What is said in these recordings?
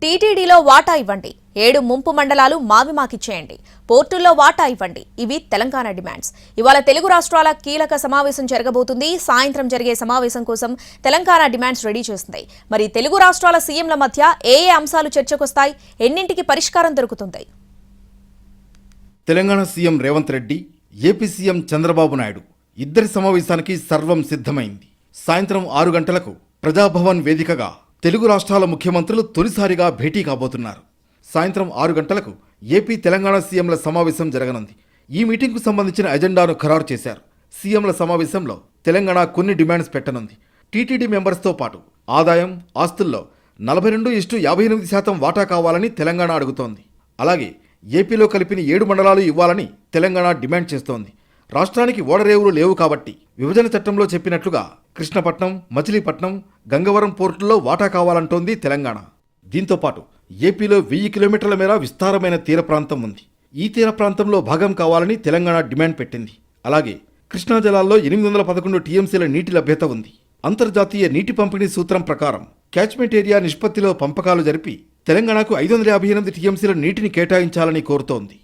టీటీడీలో వాటా ఇవ్వండి, 7 ముంపు మండలాలు మాకిచ్చేయండి, పోర్టుల్లో వాటా ఇవ్వండి, ఇవి తెలంగాణ డిమాండ్స్. ఇవాళ తెలుగు రాష్ట్రాల కీలక సమావేశం జరగబోతుంది. సాయంత్రం జరిగే సమావేశం కోసం తెలంగాణ డిమాండ్స్ రెడీ చేస్తుంది. మరి తెలుగు రాష్ట్రాల సీఎంల మధ్య ఏ అంశాలు చర్చకొస్తాయి, ఎన్నింటికి పరిష్కారం దొరుకుతుంది? Telangana CM Revanth Reddy, AP CM Chandrababu Naidu ఇద్దరి సమావేశానికి సర్వం సిద్ధమైంది. సాయంత్రం 6 గంటలకు ప్రజాభవన్ వేదికగా తెలుగు రాష్ట్రాల ముఖ్యమంత్రులు తొలిసారిగా భేటీ కాబోతున్నారు. సాయంత్రం 6 గంటలకు ఏపీ తెలంగాణ సీఎంల సమావేశం జరగనుంది. ఈ మీటింగ్కు సంబంధించిన ఎజెండాను ఖరారు చేశారు. సీఎంల సమావేశంలో తెలంగాణ కొన్ని డిమాండ్స్ పెట్టనుంది. టీటీడీ మెంబర్స్తో పాటు ఆదాయం, ఆస్తుల్లో 42:58% వాటా కావాలని తెలంగాణ అడుగుతోంది. అలాగే ఏపీలో కలిపిన 7 మండలాలు ఇవ్వాలని తెలంగాణ డిమాండ్ చేస్తోంది. రాష్ట్రానికి ఓడరేవులు లేవు కాబట్టి విభజన చట్టంలో చెప్పినట్లుగా కృష్ణపట్నం, మచిలీపట్నం, గంగవరం పోర్టుల్లో వాటా కావాలంటోంది తెలంగాణ. దీంతో పాటు ఏపీలో 1000 కిలోమీటర్ల మేర విస్తారమైన తీర ప్రాంతం ఉంది. ఈ తీర ప్రాంతంలో భాగం కావాలని తెలంగాణ డిమాండ్ పెట్టింది. అలాగే కృష్ణా జలాల్లో 811 టీఎంసీల నీటి లభ్యత ఉంది. అంతర్జాతీయ నీటి పంపిణీ సూత్రం ప్రకారం క్యాచ్మెంట్ ఏరియా నిష్పత్తిలో పంపకాలు జరిపి తెలంగాణకు 558 టీఎంసీల నీటిని కేటాయించాలని కోరుతోంది.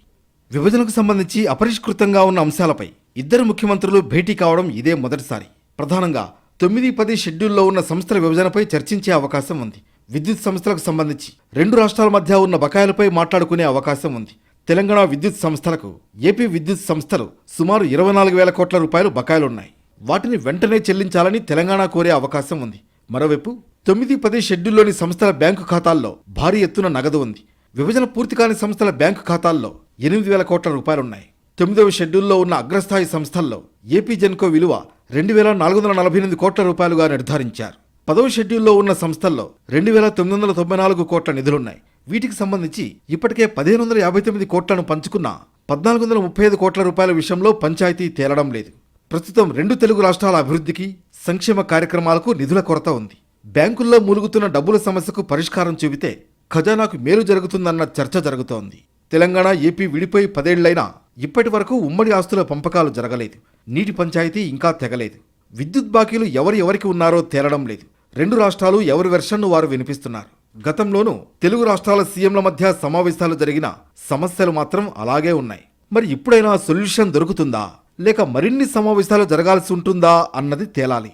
విభజనకు సంబంధించి అపరిష్కృతంగా ఉన్న అంశాలపై ఇద్దరు ముఖ్యమంత్రులు భేటీ కావడం ఇదే మొదటిసారి. ప్రధానంగా 9-10 షెడ్యూల్లో ఉన్న సంస్థల విభజనపై చర్చించే అవకాశం ఉంది. విద్యుత్ సంస్థలకు సంబంధించి 2 రాష్ట్రాల మధ్య ఉన్న బకాయిలపై మాట్లాడుకునే అవకాశం ఉంది. తెలంగాణ విద్యుత్ సంస్థలకు ఏపీ విద్యుత్ సంస్థలు సుమారు 24,000 కోట్ల రూపాయలు బకాయిలున్నాయి. వాటిని వెంటనే చెల్లించాలని తెలంగాణ కోరే అవకాశం ఉంది. మరోవైపు 9-10 షెడ్యూల్లోని సంస్థల బ్యాంకు ఖాతాల్లో భారీ ఎత్తున నగదు ఉంది. విభజన పూర్తి కాని సంస్థల బ్యాంకు ఖాతాల్లో 8,000 కోట్ల రూపాయలున్నాయి. 9వ షెడ్యూల్లో ఉన్న అగ్రస్థాయి సంస్థల్లో ఏపీ జెన్కో విలువ 2,448 కోట్ల రూపాయలుగా నిర్ధారించారు. 10వ షెడ్యూల్లో ఉన్న సంస్థల్లో 2,994 కోట్ల నిధులున్నాయి. వీటికి సంబంధించి ఇప్పటికే 1,559 కోట్లను పంచుకున్న 1,435 కోట్ల రూపాయల విషయంలో పంచాయతీ తేలడం లేదు. ప్రస్తుతం 2 తెలుగు రాష్ట్రాల అభివృద్ధికి, సంక్షేమ కార్యక్రమాలకు నిధుల కొరత ఉంది. బ్యాంకుల్లో మూలుగుతున్న డబ్బుల సమస్యకు పరిష్కారం చూపితే ఖజానాకు మేలు జరుగుతుందన్న చర్చ జరుగుతోంది. తెలంగాణ, ఏపీ విడిపోయి 10 ఏళ్లైనా ఇప్పటి వరకు ఉమ్మడి ఆస్తుల పంపకాలు జరగలేదు. నీటి పంచాయతీ ఇంకా తెగలేదు. విద్యుత్ బాకీలు ఎవరికి ఉన్నారో తేలడం లేదు. 2 రాష్ట్రాలు ఎవరి వెర్షన్ను వారు వినిపిస్తున్నారు. గతంలోనూ తెలుగు రాష్ట్రాల సీఎంల మధ్య సమావేశాలు జరిగిన సమస్యలు మాత్రం అలాగే ఉన్నాయి. మరి ఇప్పుడైనా సొల్యూషన్ దొరుకుతుందా, లేక మరిన్ని సమావేశాలు జరగాల్సి ఉంటుందా అన్నది తేలాలి.